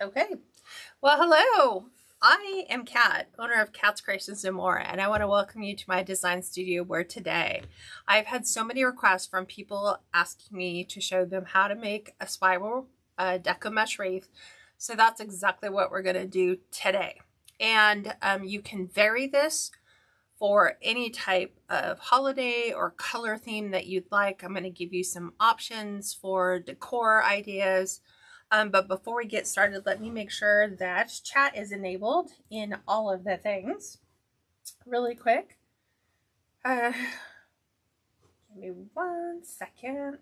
Okay. Well, hello. I am Kat, owner of KatsCreationsNMore, and I want to welcome you to my design studio where today I've had so many requests from people asking me to show them how to make a spiral deco mesh wreath. So that's exactly what we're going to do today. And you can vary this for any type of holiday or color theme that you'd like. I'm going to give you some options for decor ideas. But before we get started, let me make sure that chat is enabled in all of the things really quick. Give me 1 second.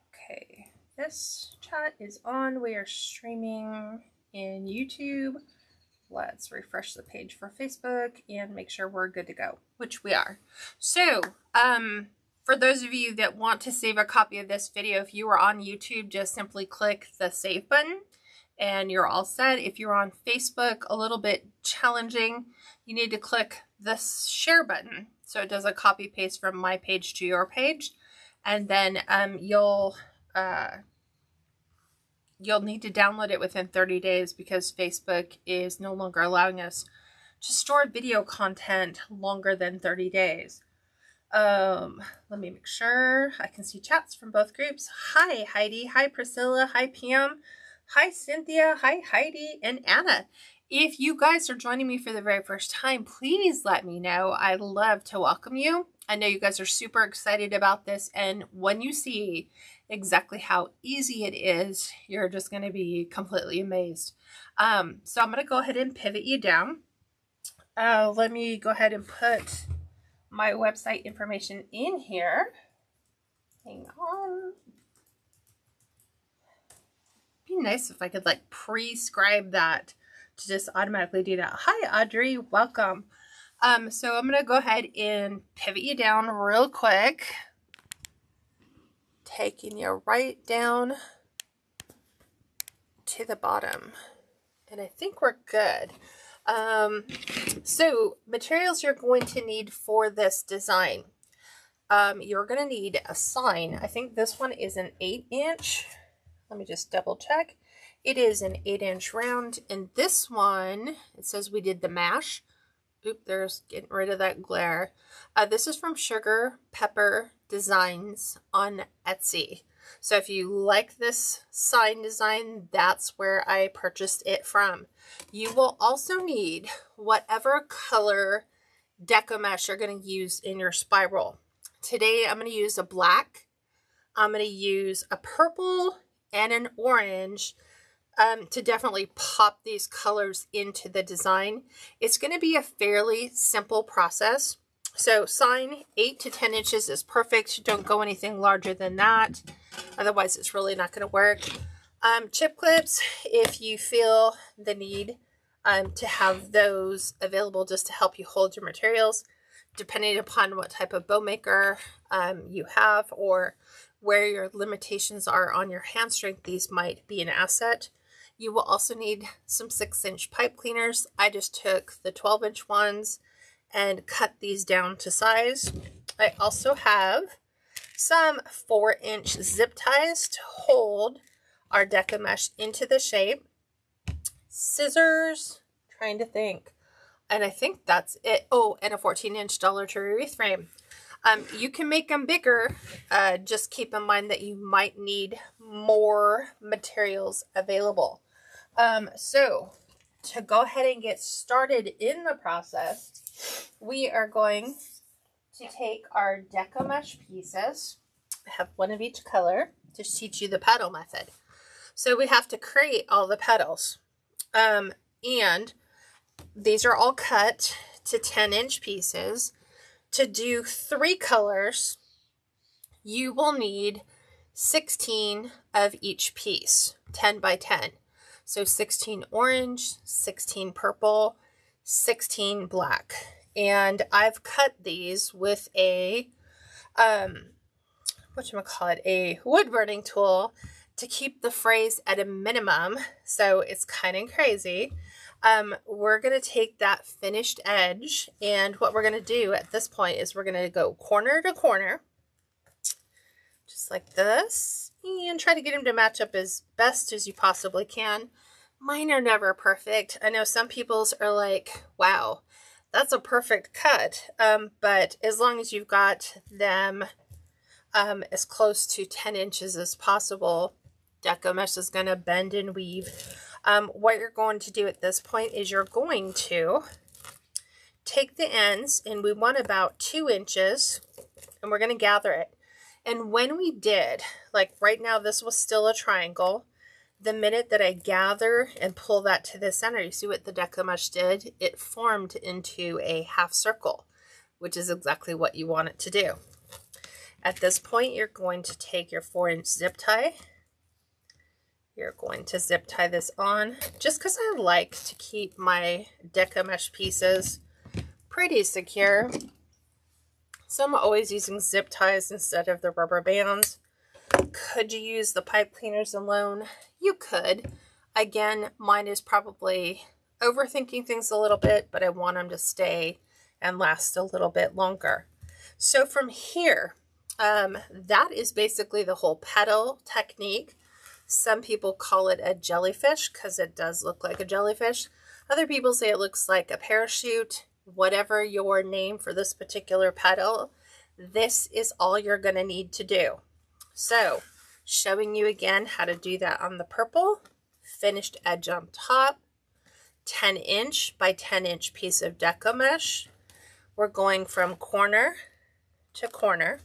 Okay, this chat is on. We are streaming in YouTube. Let's refresh the page for Facebook and make sure we're good to go, which we are. So, for those of you that want to save a copy of this video, if you are on YouTube, just simply click the save button and you're all set. If you're on Facebook, a little bit challenging, you need to click the share button. So it does a copy paste from my page to your page. And then you'll need to download it within 30 days because Facebook is no longer allowing us to store video content longer than 30 days. Let me make sure I can see chats from both groups. Hi, Heidi. Hi, Priscilla. Hi, Pam. Hi, Cynthia. Hi, Heidi and Anna. If you guys are joining me for the very first time, please let me know. I'd love to welcome you. I know you guys are super excited about this, and when you see exactly how easy it is, you're just going to be completely amazed. So I'm going to go ahead and pivot you down. Let me go ahead and put my website information in here. Hang on. It'd be nice if I could like prescribe that to just automatically do that. Hi, Audrey. Welcome. So I'm going to go ahead and pivot you down real quick. Taking you right down to the bottom. And I think we're good. So materials you're going to need for this design. You're going to need a sign. I think this one is an 8-inch. Let me just double check. It is an 8-inch round. And this one, it says we did the mash. Oop, there's getting rid of that glare. This is from Sugar Pepper Designs on Etsy. So if you like this sign design, that's where I purchased it from. You will also need whatever color deco mesh you're going to use in your spiral. Today I'm going to use a black, I'm going to use a purple and an orange to definitely pop these colors into the design. It's going to be a fairly simple process. So sign 8 to 10 inches is perfect. Don't go anything larger than that. Otherwise, it's really not going to work. Chip clips, if you feel the need to have those available just to help you hold your materials, depending upon what type of bow maker you have or where your limitations are on your hand strength, these might be an asset. You will also need some 6-inch pipe cleaners. I just took the 12-inch ones and cut these down to size. I also have some 4-inch zip ties to hold our deco mesh into the shape. Scissors, trying to think. And I think that's it. Oh, and a 14-inch Dollar Tree wreath frame. You can make them bigger. Just keep in mind that you might need more materials available. So to go ahead and get started in the process, we are going to take our deco mesh pieces. I have one of each color to teach you the petal method. So we have to create all the petals. And these are all cut to 10-inch pieces. To do 3 colors, you will need 16 of each piece, 10 by 10. So 16 orange, 16 purple, 16 black. And I've cut these with a, a wood burning tool to keep the frays at a minimum. So it's kind of crazy. We're going to take that finished edge, and what we're going to do at this point is we're going to go corner to corner, just like this, and try to get them to match up as best as you possibly can. Mine are never perfect. I know some people's are like, wow, that's a perfect cut. But as long as you've got them as close to 10 inches as possible, Deco mesh is going to bend and weave. What you're going to do at this point is you're going to take the ends, and we want about 2 inches, and we're going to gather it. And when we did, like right now, this was still a triangle. The minute that I gather and pull that to the center, you see what the Deco mesh did? It formed into a half circle, which is exactly what you want it to do. At this point, you're going to take your 4-inch zip tie. You're going to zip tie this on, just because I like to keep my Deco mesh pieces pretty secure. So I'm always using zip ties instead of the rubber bands. Could you use the pipe cleaners alone? You could. Again, mine is probably overthinking things a little bit, but I want them to stay and last a little bit longer. So from here, that is basically the whole petal technique. Some people call it a jellyfish because it does look like a jellyfish. Other people say it looks like a parachute. Whatever your name for this particular petal, this is all you're going to need to do. So, showing you again how to do that on the purple. Finished edge on top, 10-inch by 10-inch piece of Deco mesh. We're going from corner to corner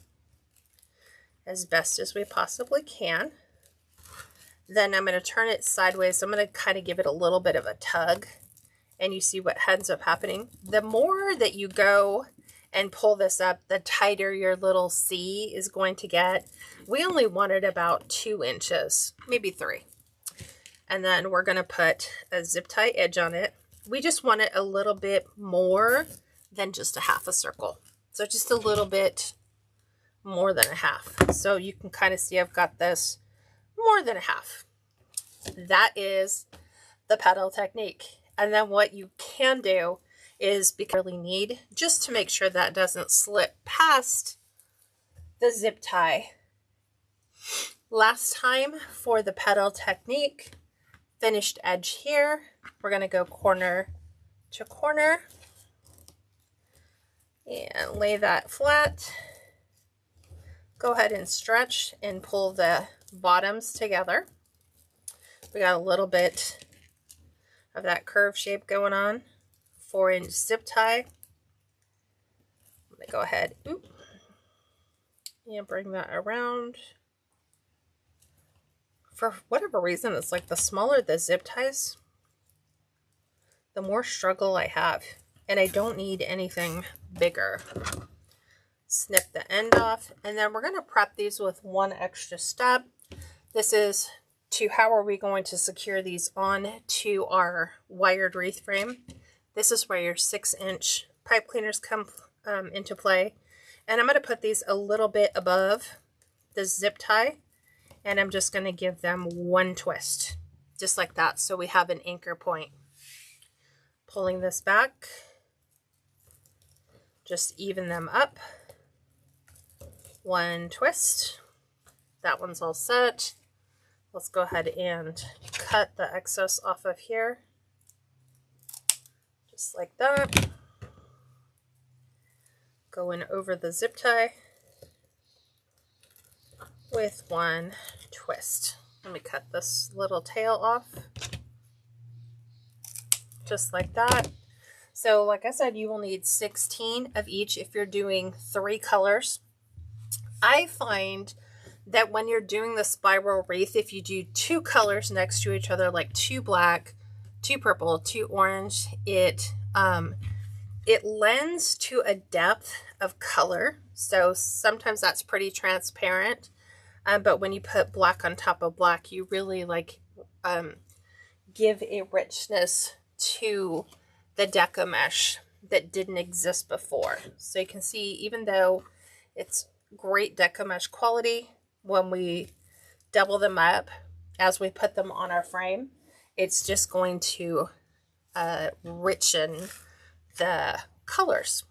as best as we possibly can. Then I'm going to turn it sideways. I'm going to kind of give it a little bit of a tug, and you see what ends up happening. The more that you go and pull this up, the tighter your little C is going to get. We only wanted about 2 inches, maybe 3. And then we're going to put a zip tie edge on it. We just want it a little bit more than just a half a circle. So just a little bit more than a half. So you can kind of see I've got this more than a half. That is the petal technique. And then what you can do is, because you really need, just to make sure that doesn't slip past the zip tie. Last time for the petal technique, finished edge here, we're going to go corner to corner and lay that flat. Go ahead and stretch and pull the bottoms together. We got a little bit of that curve shape going on. 4-inch zip tie. Let me go ahead and bring that around. For whatever reason, it's like the smaller the zip ties, the more struggle I have, and I don't need anything bigger. Snip the end off, and then we're going to prep these with one extra step. This is to how are we going to secure these on to our wired wreath frame. This is where your 6-inch pipe cleaners come into play. And I'm going to put these a little bit above the zip tie, and I'm just going to give them one twist, just like that, so we have an anchor point. Pulling this back, just even them up. One twist. That one's all set. Let's go ahead and cut the excess off of here. Just like that. Going over the zip tie with one twist. Let me cut this little tail off. Just like that. So like I said, you will need 16 of each if you're doing 3 colors. I find that when you're doing the spiral wreath, if you do 2 colors next to each other, like 2 black, 2 purple, 2 orange, it lends to a depth of color. So sometimes that's pretty transparent. But when you put black on top of black, you really give a richness to the Deco mesh that didn't exist before. So you can see, even though it's great Deco mesh quality, when we double them up as we put them on our frame, it's just going to richen the colors.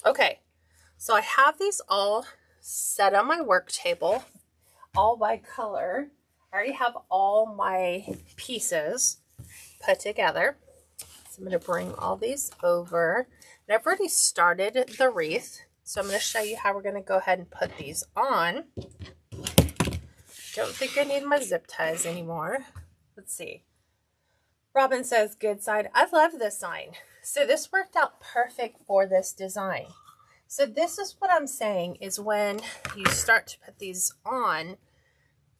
Okay, so I have these all set on my work table. all by color. I already have all my pieces put together. So I'm going to bring all these over. And I've already started the wreath. So I'm going to show you how we're going to go ahead and put these on. Don't think I need my zip ties anymore. Let's see. Robin says, good sign. I love this sign. So this worked out perfect for this design. So this is what I'm saying is when you start to put these on,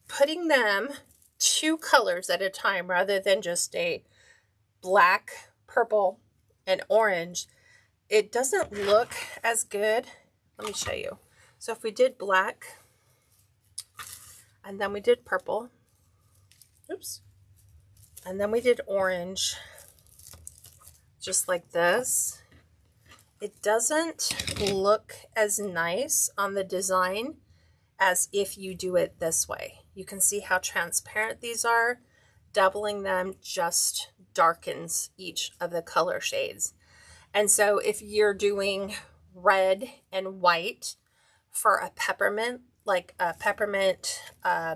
putting them 2 colors at a time rather than just a black, purple, and orange, it doesn't look as good. Let me show you. So if we did black, and then we did purple, oops, and then we did orange, just like this, it doesn't look as nice on the design as if you do it this way. You can see how transparent these are. Doubling them just darkens each of the color shades. And so if you're doing red and white for a peppermint, like a peppermint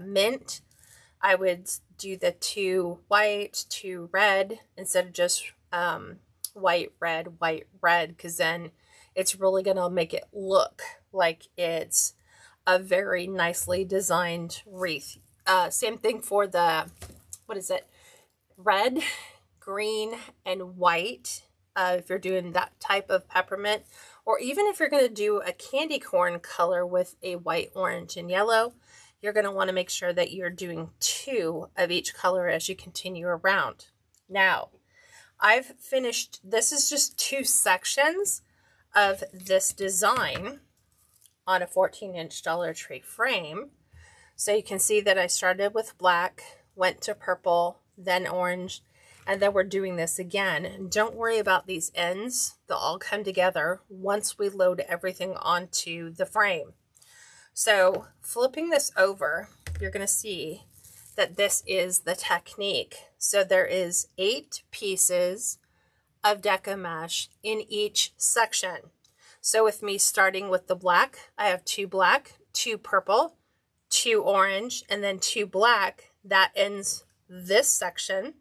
mint, I would do the 2 white, 2 red instead of just white, red, because then it's really going to make it look like it's a very nicely designed wreath. Same thing for the, what is it? Red, green, and white. If you're doing that type of peppermint, or even if you're going to do a candy corn color with a white, orange, and yellow, you're going to want to make sure that you're doing 2 of each color as you continue around. Now, I've finished, this is just 2 sections of this design on a 14-inch Dollar Tree frame. So you can see that I started with black, went to purple, then orange, and then we're doing this again. Don't worry about these ends. They'll all come together once we load everything onto the frame. So flipping this over, you're going to see that this is the technique. So there is 8 pieces of Deco mesh in each section. So with me starting with the black, I have 2 black, 2 purple, 2 orange, and then 2 black. That ends this section.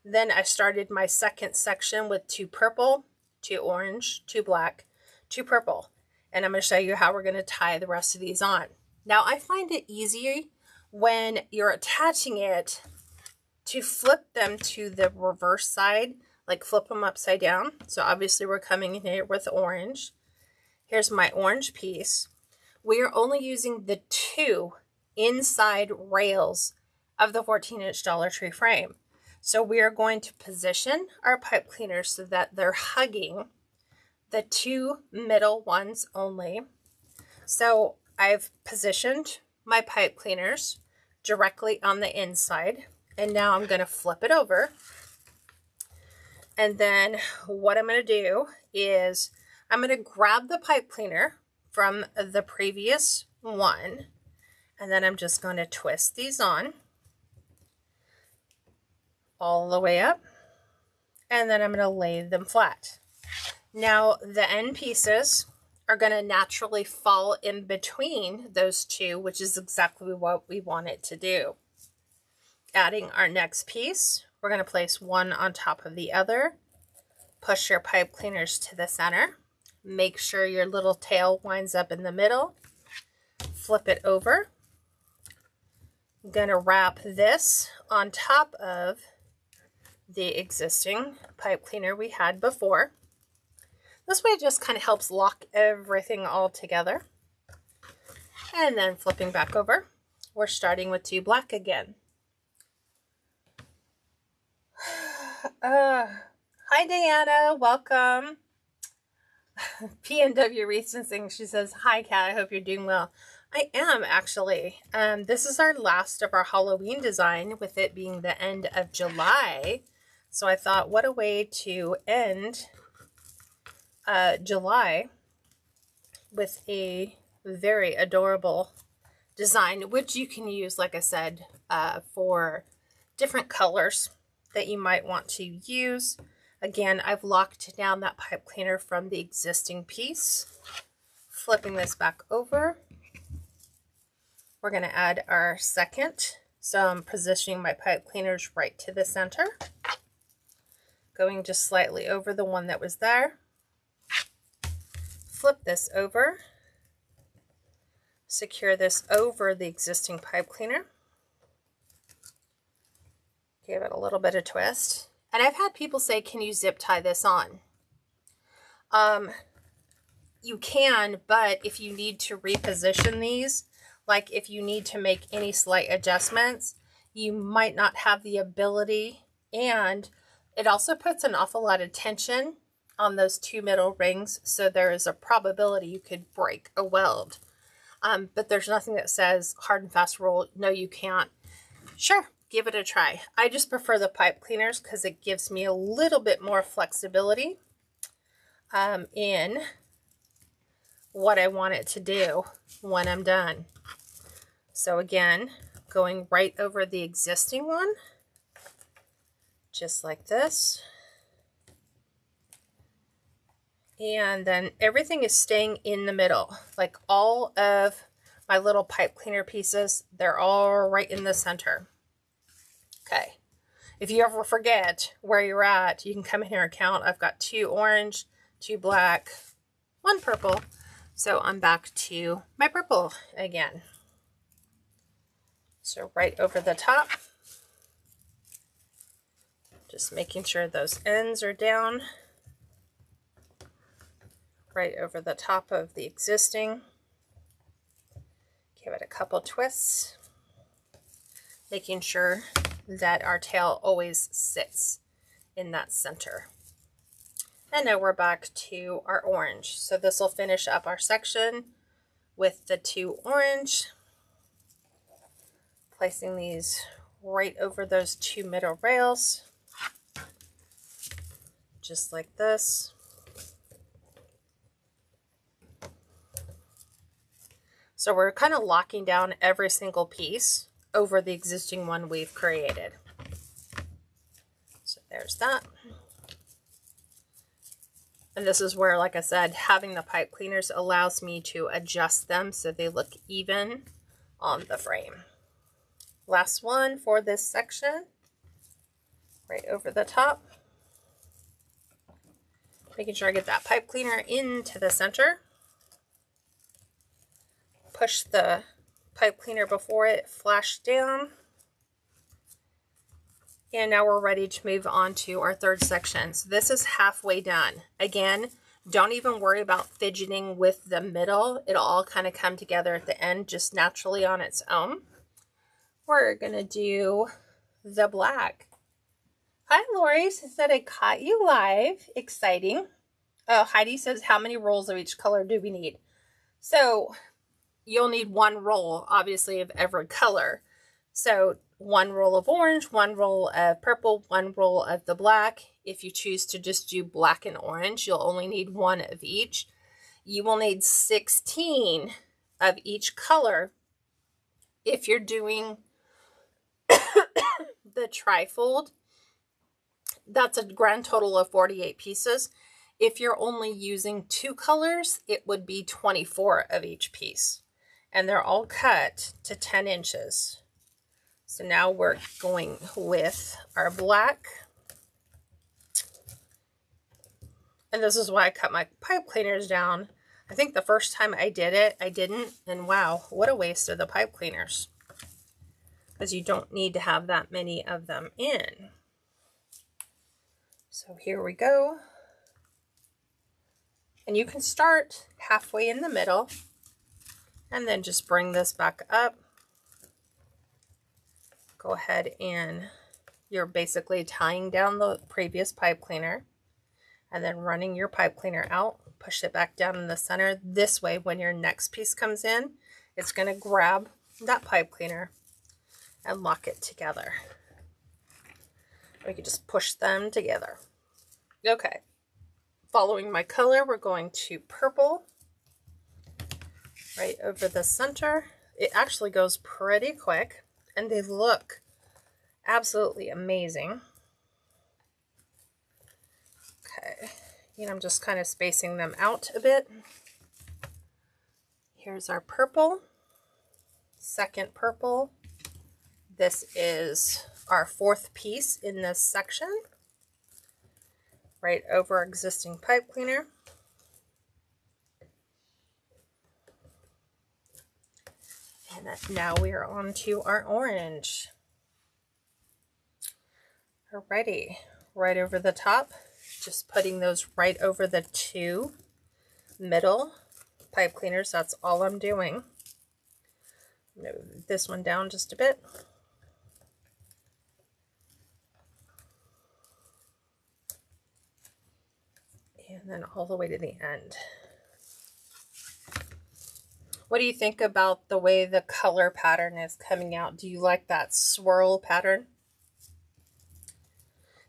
Then I started my second section with 2 purple, 2 orange, 2 black, 2 purple. And I'm going to show you how we're going to tie the rest of these on. Now I find it easy when you're attaching it to flip them to the reverse side, like flip them upside down. So obviously we're coming in here with orange. Here's my orange piece. We are only using the 2 inside rails of the 14-inch Dollar Tree frame. So we are going to position our pipe cleaners so that they're hugging the 2 middle ones only. So I've positioned my pipe cleaners directly on the inside, and now I'm going to flip it over. And then what I'm going to do is I'm going to grab the pipe cleaner from the previous one, and then I'm just going to twist these on all the way up, and then I'm going to lay them flat. Now the end pieces are going to naturally fall in between those 2, which is exactly what we want it to do. Adding our next piece, we're going to place one on top of the other. Push your pipe cleaners to the center. Make sure your little tail winds up in the middle. Flip it over. I'm going to wrap this on top of the existing pipe cleaner we had before. This way it just kind of helps lock everything all together. And then flipping back over, we're starting with 2 black again. Hi Diana, welcome. PNW Wreaths and Sings, she says, hi Kat, I hope you're doing well. I am actually. This is our last of our Halloween design, with it being the end of July. So I thought, what a way to end July with a very adorable design, which you can use, like I said, for different colors that you might want to use. Again, I've locked down that pipe cleaner from the existing piece. Flipping this back over, we're going to add our second. So I'm positioning my pipe cleaners right to the center, going just slightly over the one that was there. Flip this over, secure this over the existing pipe cleaner. Give it a little bit of twist. And I've had people say, can you zip tie this on? You can, but if you need to reposition these, like if you need to make any slight adjustments, you might not have the ability, and it also puts an awful lot of tension on those two middle rings, so there is a probability you could break a weld. But there's nothing that says hard and fast rule, no you can't. Sure, give it a try. I just prefer the pipe cleaners because it gives me a little bit more flexibility in what I want it to do when I'm done. So again, going right over the existing one, just like this. And then everything is staying in the middle. Like all of my little pipe cleaner pieces, they're all right in the center. Okay. If you ever forget where you're at, you can come in here and count. I've got 2 orange, 2 black, 1 purple. So I'm back to my purple again. So right over the top, just making sure those ends are down. Right over the top of the existing. Give it a couple twists, making sure that our tail always sits in that center. And now we're back to our orange. So this will finish up our section with the 2 orange. Placing these right over those 2 middle rails, just like this. So we're kind of locking down every single piece over the existing one we've created. So there's that. And this is where, like I said, having the pipe cleaners allows me to adjust them so they look even on the frame. Last one for this section, right over the top. Making sure I get that pipe cleaner into the center. Push the pipe cleaner before it, flash down. And now we're ready to move on to our third section. So this is halfway done. Again, don't even worry about fidgeting with the middle. It'll all kind of come together at the end just naturally on its own. We're going to do the black. Hi, Lori. Said I caught you live. Exciting. Oh, Heidi says, how many rolls of each color do we need? So you'll need 1 roll, obviously, of every color. So 1 roll of orange, 1 roll of purple, 1 roll of the black. If you choose to just do black and orange, you'll only need 1 of each. You will need 16 of each color if you're doing the trifold. That's a grand total of 48 pieces. If you're only using 2 colors, it would be 24 of each piece. And they're all cut to 10 inches. So now we're going with our black. And this is why I cut my pipe cleaners down. I think the first time I did it, I didn't. And wow, what a waste of the pipe cleaners. Because you don't need to have that many of them in. So here we go. And you can start halfway in the middle and then just bring this back up. Go ahead and you're basically tying down the previous pipe cleaner and then running your pipe cleaner out, push it back down in the center. This way, when your next piece comes in, it's going to grab that pipe cleaner and lock it together. We can just push them together. Okay. Following my color, we're going to purple right over the center. It actually goes pretty quick and they look absolutely amazing. Okay, and I'm just kind of spacing them out a bit. Here's our purple. second purple. This is our fourth piece in this section, right over existing pipe cleaner. And now we are on to our orange. Alrighty, right over the top, just putting those right over the two middle pipe cleaners. That's all I'm doing. Move this one down just a bit. And then all the way to the end. What do you think about the way the color pattern is coming out? Do you like that swirl pattern?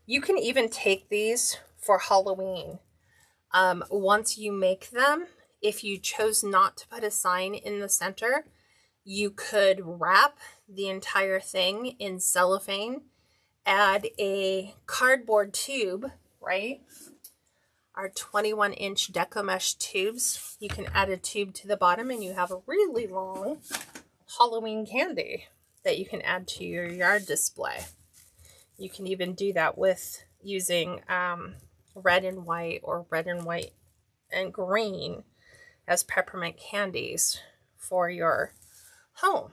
You can even take these for Halloween. Once you make them, if you chose not to put a sign in the center, you could wrap the entire thing in cellophane, add a cardboard tube, right? Our 21-inch Deco mesh tubes. You can add a tube to the bottom and you have a really long Halloween candy that you can add to your yard display. You can even do that with using red and white or red and white and green as peppermint candies for your home.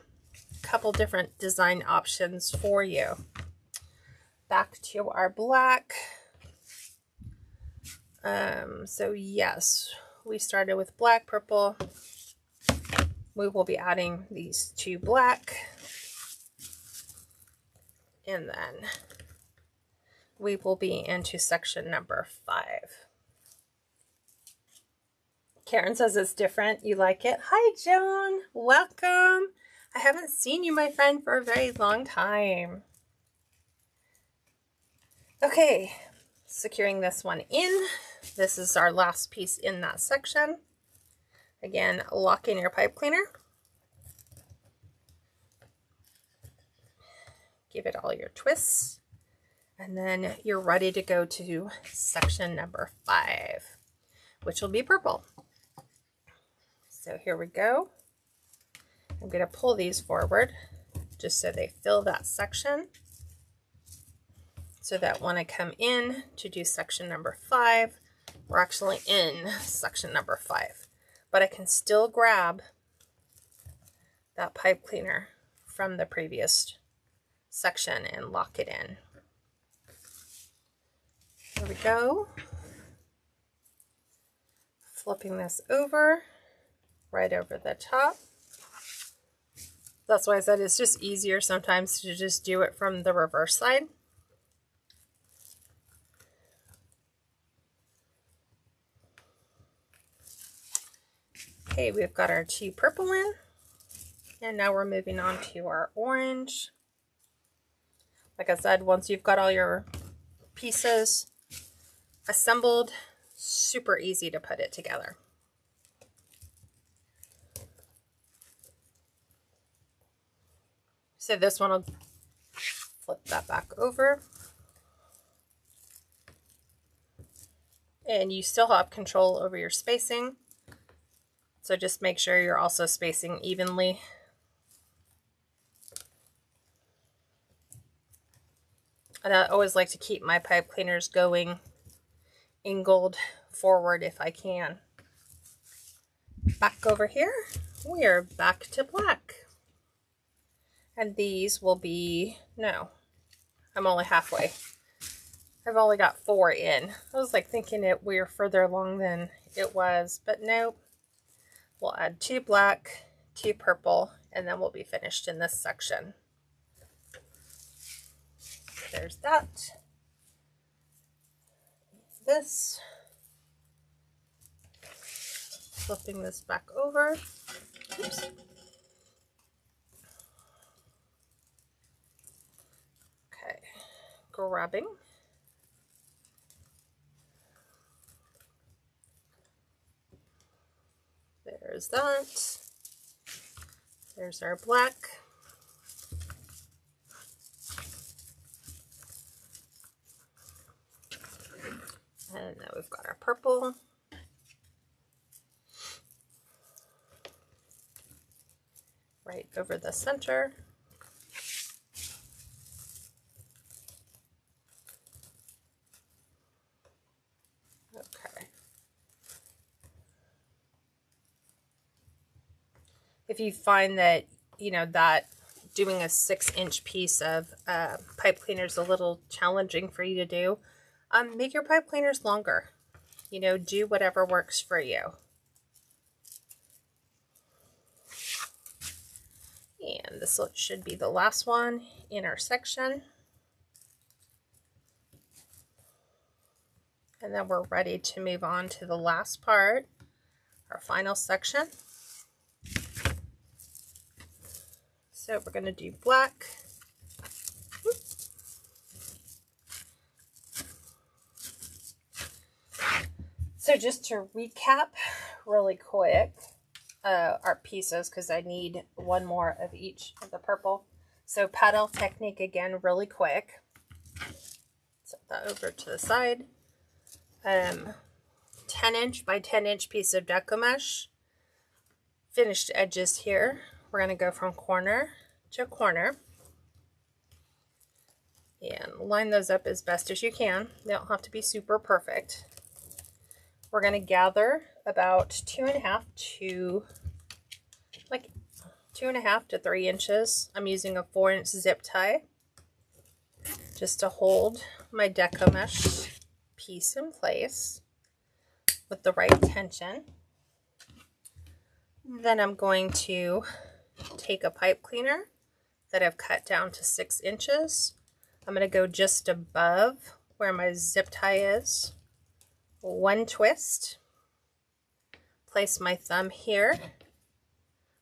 A couple different design options for you. Back to our black. So yes, we started with black, purple. We will be adding these two black. And then we will be into section number 5. Karen says it's different. You like it? Hi, Joan. Welcome. I haven't seen you, my friend, for a very long time. Okay, securing this one in. This is our last piece in that section. Again, lock in your pipe cleaner. Give it all your twists. And then you're ready to go to section number 5, which will be purple. So here we go. I'm going to pull these forward just so they fill that section, so that when I come in to do section number 5, we're actually in section number 5. But I can still grab that pipe cleaner from the previous section and lock it in. Here we go. Flipping this over, right over the top. That's why I said it's just easier sometimes to just do it from the reverse side. Okay, we've got our 2 purple in, and now we're moving on to our orange. Like I said, once you've got all your pieces assembled, super easy to put it together. So this one will flip that back over. And you still have control over your spacing. So just make sure you're also spacing evenly. And I always like to keep my pipe cleaners going angled forward if I can. Back over here, we are back to black. And these will be, no, I'm only halfway. I've only got 4 in. I was like thinking we were further along than it was, but nope. We'll add 2 black, 2 purple, and then we'll be finished in this section. There's that. This. Flipping this back over. Oops. Okay, grabbing. There's that. There's our black. And now we've got our purple. Right over the center. Okay. If you find that, you know, that doing a 6-inch piece of pipe cleaner is a little challenging for you to do, make your pipe cleaners longer. You know, do whatever works for you. And this should be the last one in our section. And then we're ready to move on to the last part, our final section. So we're going to do black. So just to recap really quick, our pieces, because I need one more of each of the purple. So Petal Technique again, really quick. Set that over to the side. 10-inch by 10-inch piece of Deco mesh. Finished edges here. We're going to go from corner to corner. And line those up as best as you can. They don't have to be super perfect. We're going to gather about 2.5 to 3 inches. I'm using a 4-inch zip tie just to hold my Deco mesh piece in place with the right tension. Then I'm going to take a pipe cleaner that I've cut down to 6 inches. I'm going to go just above where my zip tie is. One twist. Place my thumb here.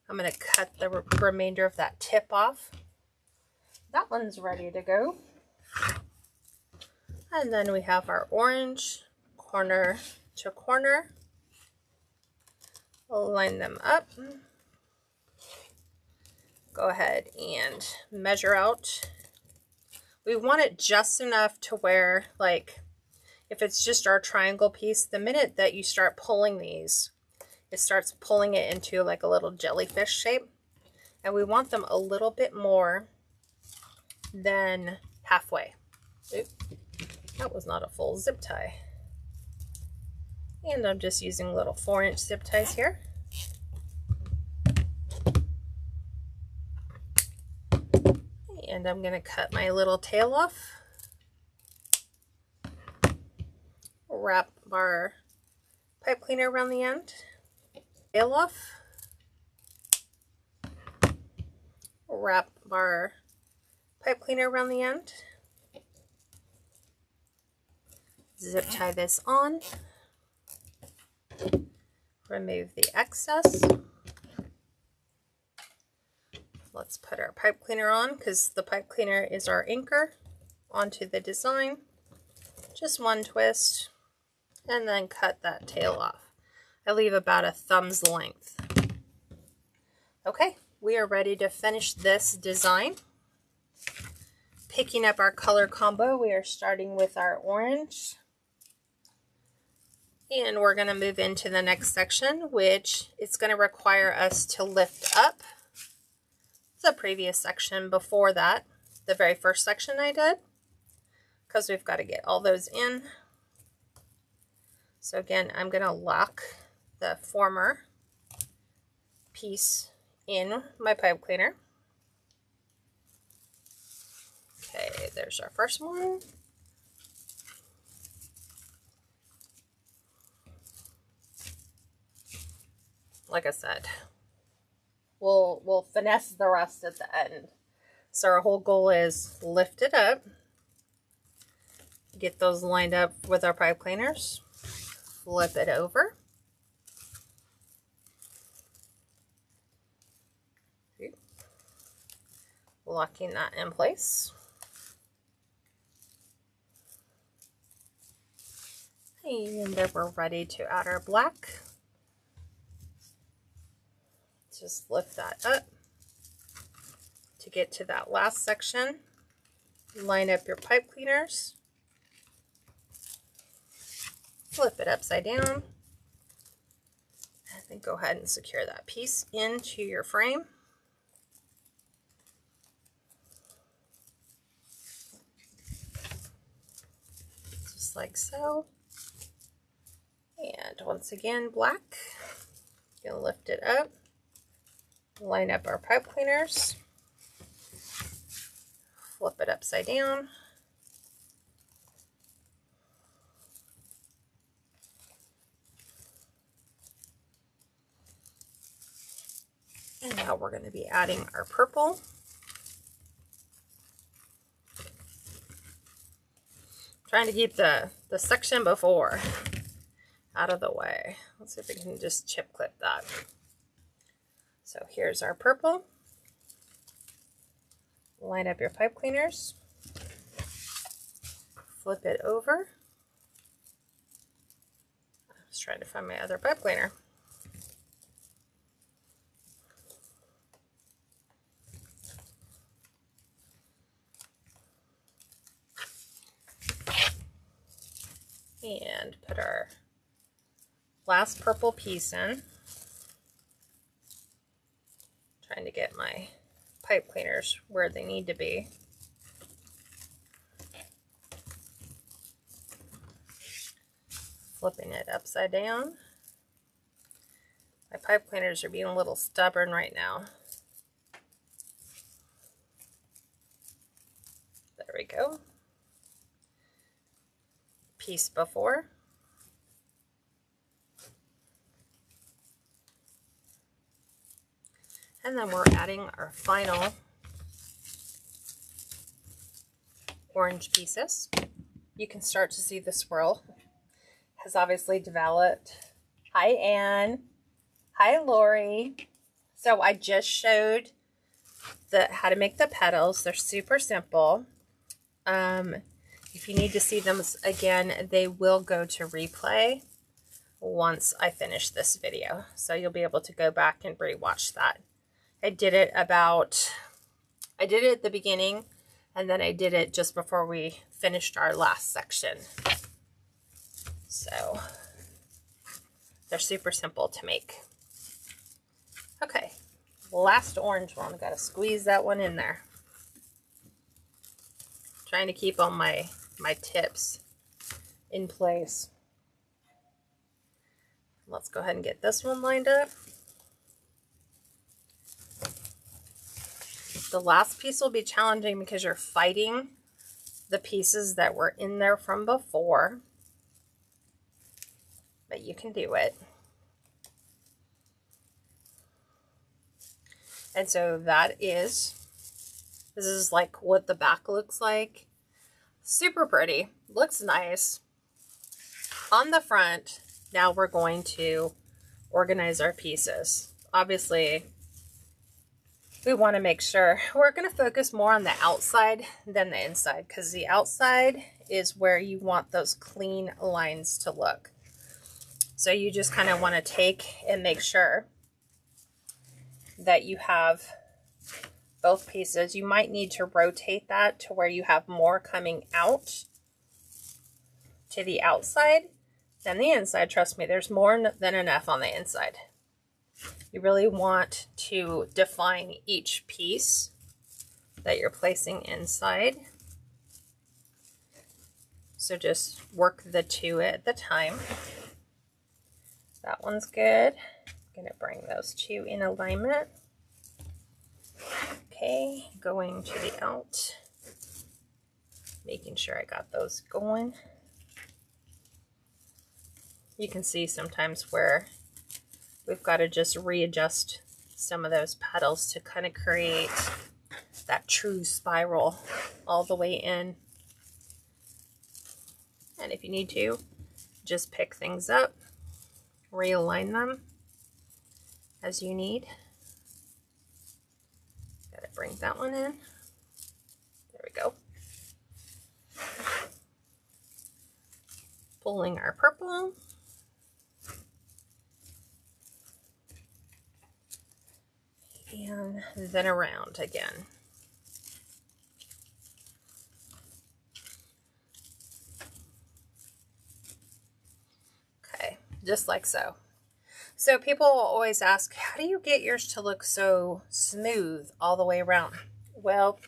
I'm going to cut the remainder of that tip off. That one's ready to go. And then we have our orange, corner to corner. We'll line them up. Go ahead and measure out. We want it just enough to where, like, if it's just our triangle piece, the minute that you start pulling these, it starts pulling it into like a little jellyfish shape. And we want them a little bit more than halfway. Oop, that was not a full zip tie. And I'm just using little 4-inch zip ties here. And I'm going to cut my little tail off. Wrap our pipe cleaner around the end. Tail off. Wrap our pipe cleaner around the end. Zip tie this on. Remove the excess. Let's put our pipe cleaner on, because the pipe cleaner is our anchor onto the design. Just one twist, and then cut that tail off. I leave about a thumb's length. Okay, we are ready to finish this design. Picking up our color combo, we are starting with our orange. And we're going to move into the next section, which is going to require us to lift up the previous section before that, the very first section I did, because we've got to get all those in. So again, I'm going to lock the former piece in my pipe cleaner. Okay, there's our first one. Like I said, we'll finesse the rest at the end. So our whole goal is lift it up, get those lined up with our pipe cleaners, flip it over. Locking that in place. And then we're ready to add our black. Just lift that up to get to that last section. Line up your pipe cleaners. Flip it upside down. And then go ahead and secure that piece into your frame. like so. And once again, black. Gonna lift it up, line up our pipe cleaners, flip it upside down. And now we're going to be adding our purple. Trying to keep the section before out of the way. Let's see if we can just chip clip that. So here's our purple. Line up your pipe cleaners. Flip it over. I was trying to find my other pipe cleaner. And put our last purple piece in. Trying to get my pipe cleaners where they need to be. Flipping it upside down. My pipe cleaners are being a little stubborn right now. There we go. Piece before. And then we're adding our final orange pieces. You can start to see the swirl has obviously developed. Hi, Anne. Hi, Lori. So I just showed how to make the petals. They're super simple. If you need to see them again, they will go to replay once I finish this video. So you'll be able to go back and rewatch that. I did it at the beginning, and then I did it just before we finished our last section. So they're super simple to make. Okay, last orange one. Got to squeeze that one in there. Trying to keep all my tips in place. Let's go ahead and get this one lined up. The last piece will be challenging because you're fighting the pieces that were in there from before, but you can do it. And so this is like what the back looks like. Super pretty, looks nice. On the front, now we're going to organize our pieces. Obviously, we want to make sure we're going to focus more on the outside than the inside, because the outside is where you want those clean lines to look. So you just kind of want to take and make sure that you have both pieces. You might need to rotate that to where you have more coming out to the outside than the inside. Trust me, there's more than enough on the inside. You really want to define each piece that you're placing inside. So just work the two at the time. That one's good. I'm going to bring those two in alignment. Okay, going to the out. Making sure I got those going. You can see sometimes where we've got to just readjust some of those petals to kind of create that true spiral all the way in. And if you need to, just pick things up, realign them as you need. Gotta bring that one in. There we go. Pulling our purple. And then around again. Okay, just like so. So people will always ask, how do you get yours to look so smooth all the way around? Well,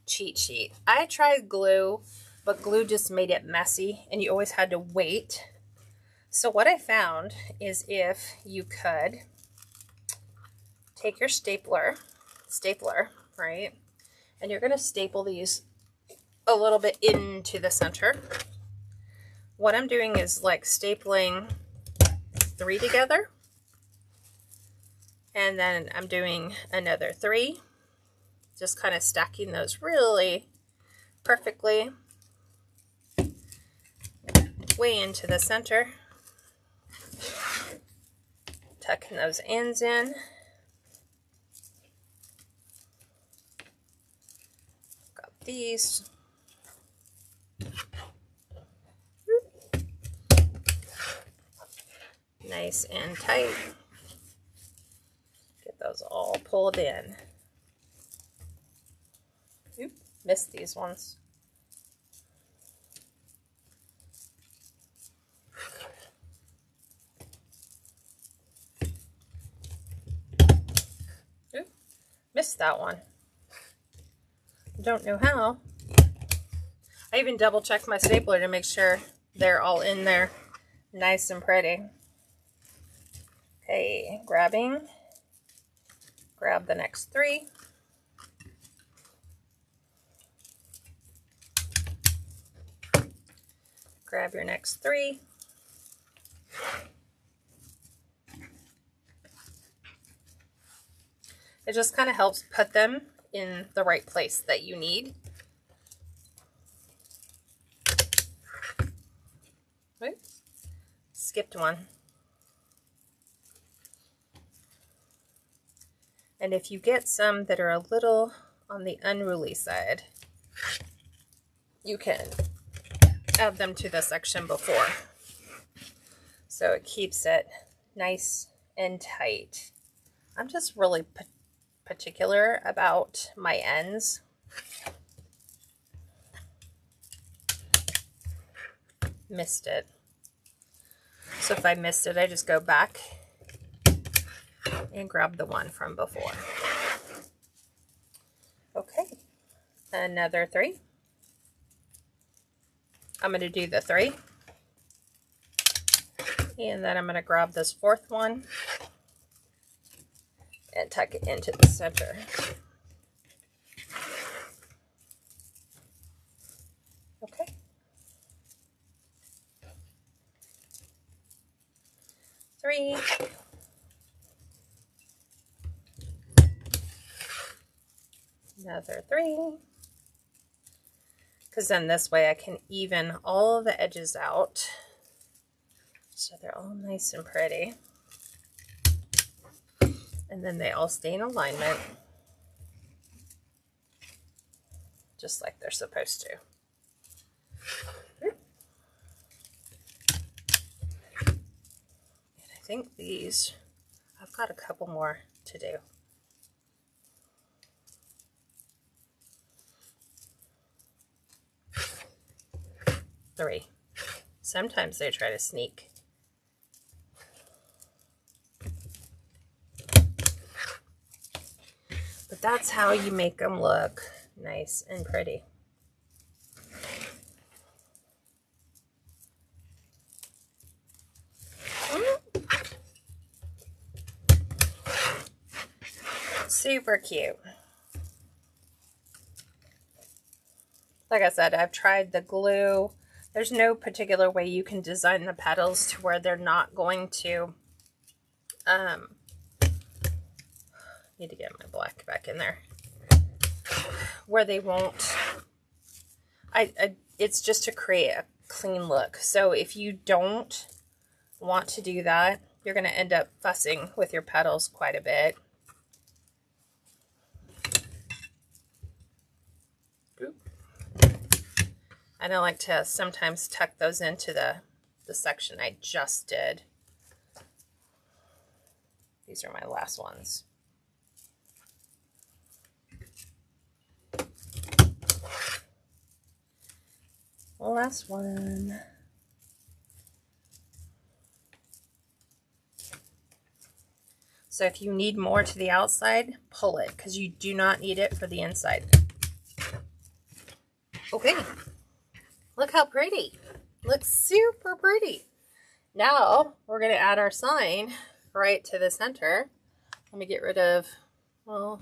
cheat sheet. I tried glue but glue just made it messy and you always had to wait. So what I found is if you could take your stapler, right? And you're going to staple these a little bit into the center. What I'm doing is like stapling 3 together. And then I'm doing another 3. Just kind of stacking those really perfectly way into the center. Tucking those ends in. Got these. Nice and tight. Get those all pulled in. Oop, missed these ones. Oop, missed that one. Don't know how. I even double checked my stapler to make sure they're all in there nice and pretty. Okay, grab the next 3. Grab your next 3. It just kind of helps put them in the right place that you need. Wait, skipped one. And if you get some that are a little on the unruly side, you can add them to the section before. So it keeps it nice and tight. I'm just really particular about my ends. Missed it. So if I missed it, I just go back and grab the one from before. Okay, another 3. I'm going to do the 3. And then I'm going to grab this 4th one and tuck it into the center. Okay. Three. Another 3. Because then this way I can even all of the edges out so they're all nice and pretty. And then they all stay in alignment just like they're supposed to. And I think these, I've got a couple more to do. Three. Sometimes they try to sneak. But that's how you make them look nice and pretty. Super cute. Like I said, I've tried the glue. There's no particular way you can design the petals to where they're not going to, need to get my black back in there, where they won't, it's just to create a clean look. So if you don't want to do that, you're going to end up fussing with your petals quite a bit. And I like to sometimes tuck those into the section I just did. These are my last ones. Last one. So if you need more to the outside, pull it, because you do not need it for the inside. Okay. Look how pretty. Looks super pretty. Now we're going to add our sign right to the center. Let me get rid of, well,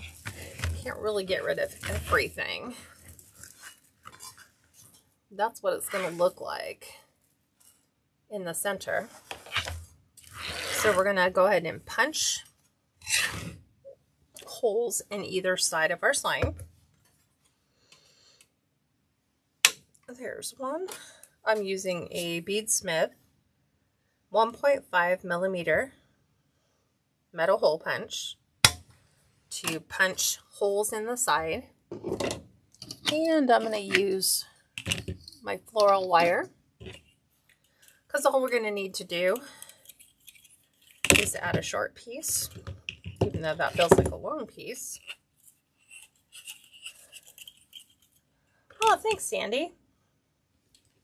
can't really get rid of everything. That's what it's going to look like in the center. So we're going to go ahead and punch holes in either side of our sign. There's one. I'm using a Beadsmith 1.5 millimeter metal hole punch to punch holes in the side. And I'm going to use my floral wire, because all we're going to need to do is add a short piece, even though that feels like a long piece. Oh, thanks, Sandy.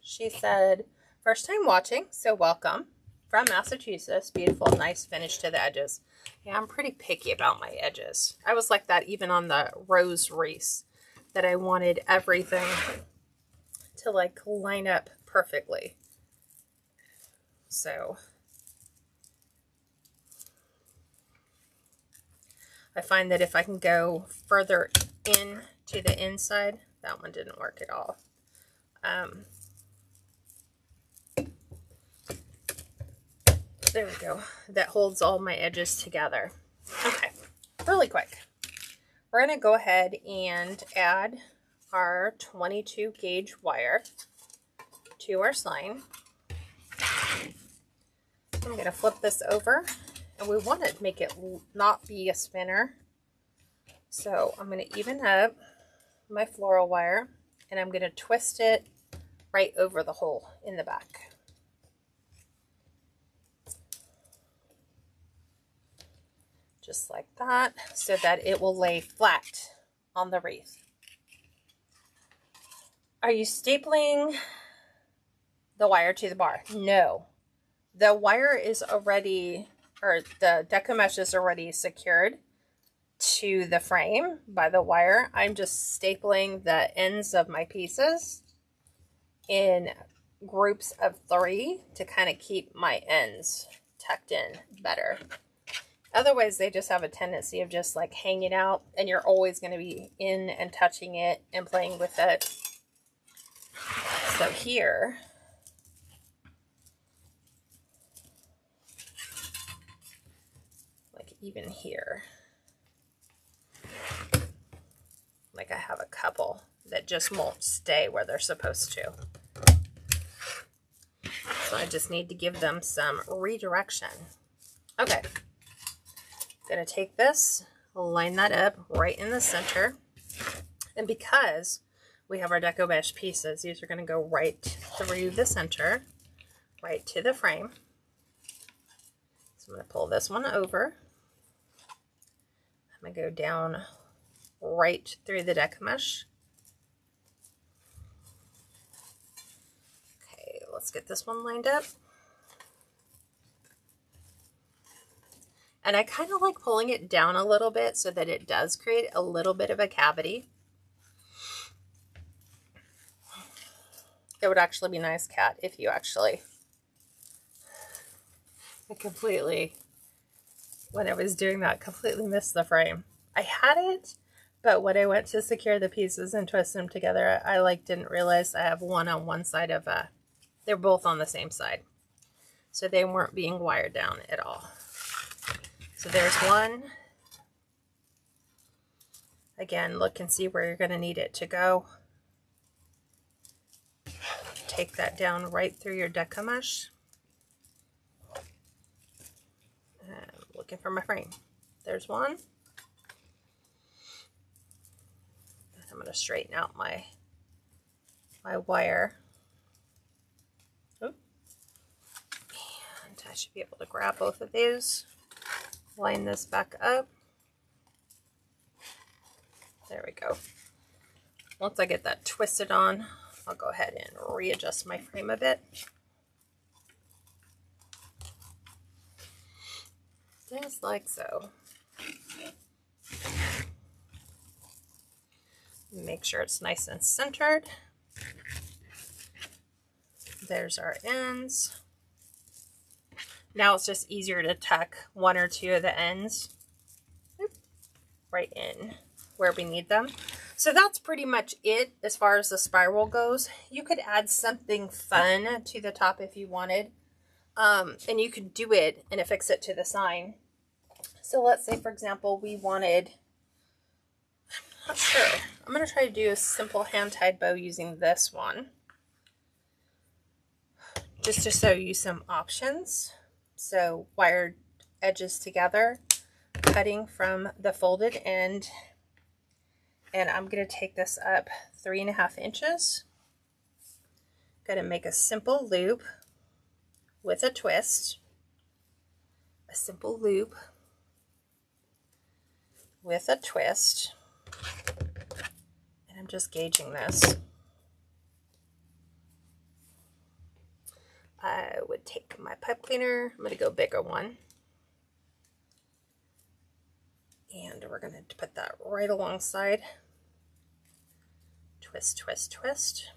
She said, first time watching, so welcome. From Massachusetts. Beautiful, nice finish to the edges. Yeah, I'm pretty picky about my edges. I was like that even on the rose wreaths, that I wanted everything to like line up perfectly. So I find that if I can go further in to the inside, that one didn't work at all. There we go. That holds all my edges together. Okay, really quick. We're going to go ahead and add our 22 gauge wire to our sign. I'm going to flip this over, and we want to make it not be a spinner. So I'm going to even up my floral wire, and I'm going to twist it right over the hole in the back. Just like that, so that it will lay flat on the wreath. Are you stapling the wire to the bar? No. The wire is already, or the Deco mesh is already secured to the frame by the wire. I'm just stapling the ends of my pieces in groups of 3 to kind of keep my ends tucked in better. Otherwise, they just have a tendency of just like hanging out, and you're always going to be in and touching it and playing with it. So here, like even here, like I have a couple that just won't stay where they're supposed to. So I just need to give them some redirection. Okay. Going to take this, line that up right in the center, and because we have our Deco mesh pieces, these are going to go right through the center, right to the frame. So I'm going to pull this one over. I'm going to go down right through the Deco mesh. Okay, let's get this one lined up. And I kind of like pulling it down a little bit so that it does create a little bit of a cavity. It would actually be nice, Kat, if you actually when I was doing that, completely missed the frame. I had it, but when I went to secure the pieces and twist them together, I like didn't realize I have one on one side of they're both on the same side. So they weren't being wired down at all. So there's one. Again, look and see where you're going to need it to go. Take that down right through your Deco mesh. And I'm looking for my frame. There's one. I'm going to straighten out my wire. Oop. And I should be able to grab both of these. Line this back up. There we go. Once I get that twisted on, I'll go ahead and readjust my frame a bit. Just like so. Make sure it's nice and centered. There's our ends. Now it's just easier to tuck one or two of the ends right in where we need them. So that's pretty much it as far as the spiral goes. You could add something fun to the top if you wanted. And you could do it and affix it to the sign. So let's say, for example, we wanted, I'm not sure. I'm going to try to do a simple hand-tied bow using this one. Just to show you some options. So wired edges together, cutting from the folded end. And I'm going to take this up 3.5 inches. Going to make a simple loop with a twist. A simple loop with a twist. And I'm just gauging this. I would take my pipe cleaner. I'm going to go bigger one. And we're going to put that right alongside. Twist, twist, twist.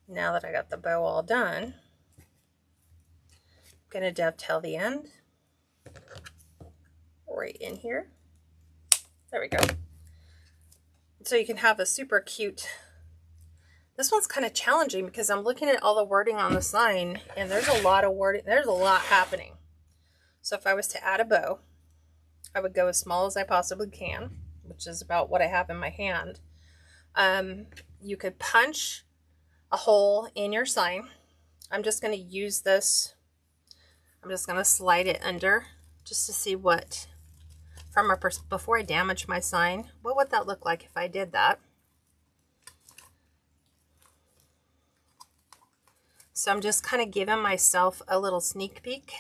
Now that I got the bow all done, I'm going to dovetail the end right in here. There we go. So you can have a super cute. This one's kind of challenging because I'm looking at all the wording on the sign and there's a lot of wording. There's a lot happening. So if I was to add a bow, I would go as small as I possibly can, which is about what I have in my hand. You could punch a hole in your sign. I'm just going to use this. I'm just going to slide it under just to see what, from a before I damage my sign, what would that look like if I did that? So I'm just kind of giving myself a little sneak peek.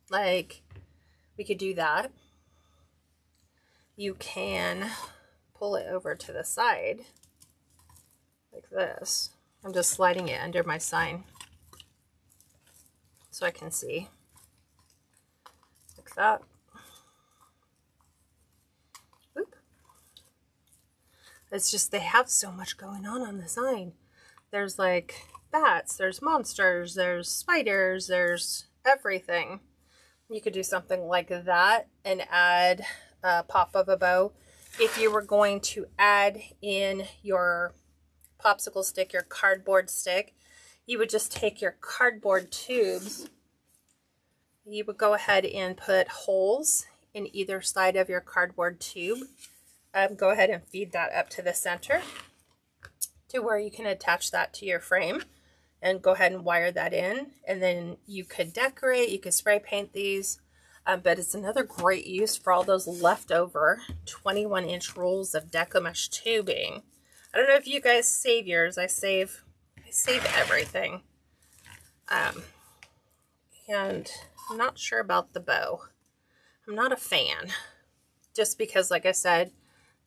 Like, we could do that. You can pull it over to the side like this. I'm just sliding it under my sign so I can see. Like that. Oop. It's just, they have so much going on the sign. There's like bats, there's monsters, there's spiders, there's everything. You could do something like that and add a pop of a bow. If you were going to add in your popsicle stick, your cardboard stick, you would just take your cardboard tubes. You would go ahead and put holes in either side of your cardboard tube. Go ahead and feed that up to the center to where you can attach that to your frame and go ahead and wire that in. And then you could decorate, you could spray paint these, but it's another great use for all those leftover 21-inch rolls of Deco mesh tubing. I don't know if you guys save yours. I save everything. And I'm not sure about the bow. I'm not a fan, just because, like I said,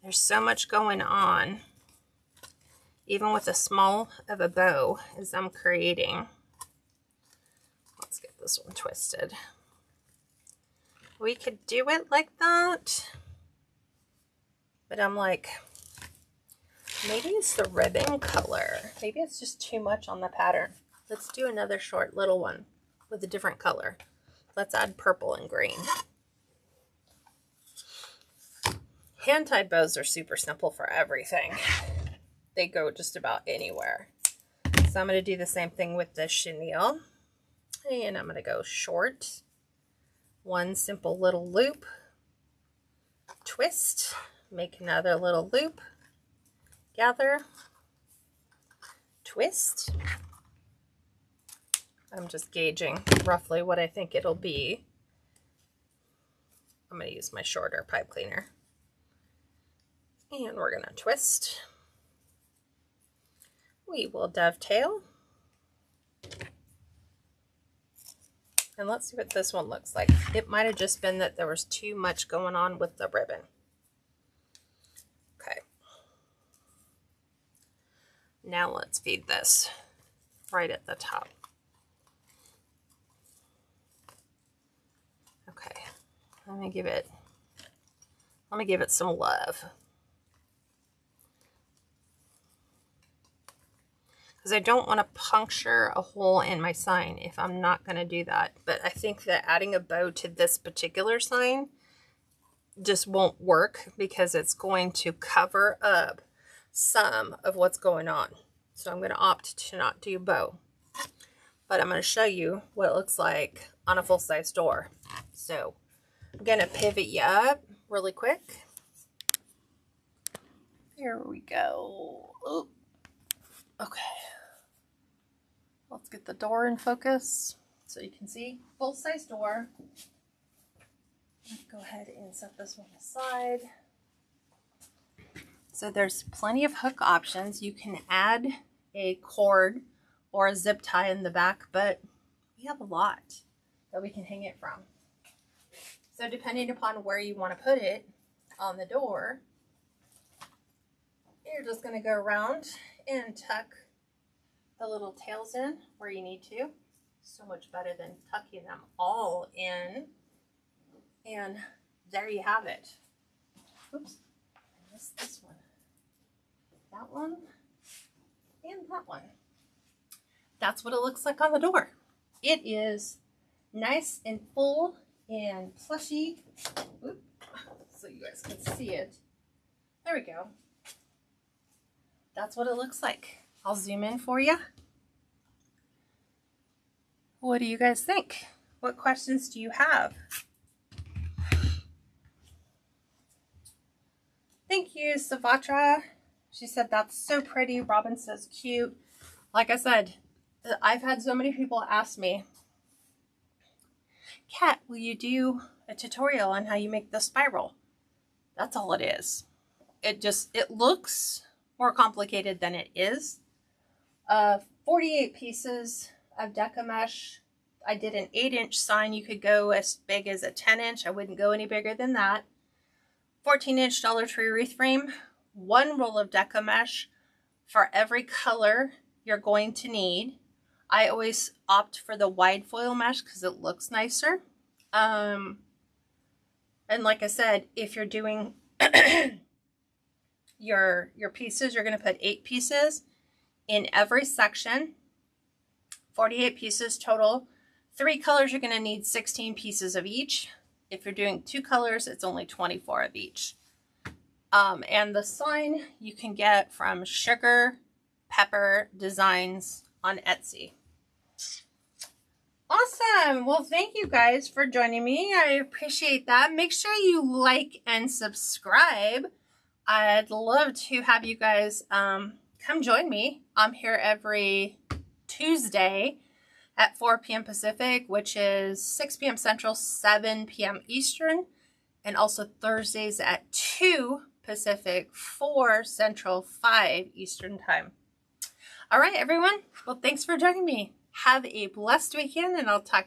there's so much going on. Even with a small of a bow as I'm creating. Let's get this one twisted. We could do it like that. But I'm like, maybe it's the ribbon color. Maybe it's just too much on the pattern. Let's do another short little one with a different color. Let's add purple and green. Hand-tied bows are super simple for everything. They go just about anywhere. So I'm going to do the same thing with the chenille. And I'm going to go short. One simple little loop. Twist. Make another little loop. Gather. Twist. I'm just gauging roughly what I think it'll be. I'm going to use my shorter pipe cleaner. And we're going to twist. We will dovetail. And let's see what this one looks like. It might have just been that there was too much going on with the ribbon. Okay. Now let's feed this right at the top. Okay. Let me give it some love. because I don't want to puncture a hole in my sign if I'm not going to do that. But I think that adding a bow to this particular sign just won't work because it's going to cover up some of what's going on. So I'm going to opt to not do bow. But I'm going to show you what it looks like on a full-size door. So I'm going to pivot you up really quick. Here we go. Ooh. Okay. Let's get the door in focus so you can see. Full-size door. Let's go ahead and set this one aside. So there's plenty of hook options. You can add a cord or a zip tie in the back, but we have a lot that we can hang it from. So depending upon where you want to put it on the door, you're just going to go around and tuck the little tails in where you need to. So much better than tucking them all in. And there you have it. Oops, I missed this one. That one and that one. That's what it looks like on the door. It is nice and full and plushy. Oop, so you guys can see it. There we go. That's what it looks like. I'll zoom in for you. What do you guys think? What questions do you have? Thank you, Savatra. She said, that's so pretty. Robin says, cute. Like I said, I've had so many people ask me, Kat, will you do a tutorial on how you make the spiral? That's all it is. It looks more complicated than it is. 48 pieces of Deco mesh. I did an 8-inch sign. You could go as big as a 10-inch. I wouldn't go any bigger than that. 14-inch Dollar Tree wreath frame. 1 roll of Deco mesh for every color you're going to need. I always opt for the wide foil mesh because it looks nicer. And like I said, if you're doing your pieces, you're going to put 8 pieces in every section. 48 pieces total. 3 colors, you're going to need 16 pieces of each. If you're doing 2 colors, it's only 24 of each. And the sign you can get from Sugar Pepper Designs on Etsy. Awesome. Well, thank you guys for joining me. I appreciate that. Make sure you like and subscribe. I'd love to have you guys come join me. I'm here every Tuesday at 4 p.m. Pacific, which is 6 p.m. Central, 7 p.m. Eastern, and also Thursdays at 2 Pacific, 4 Central, 5 Eastern time. All right, everyone. Well, thanks for joining me. Have a blessed weekend, and I'll talk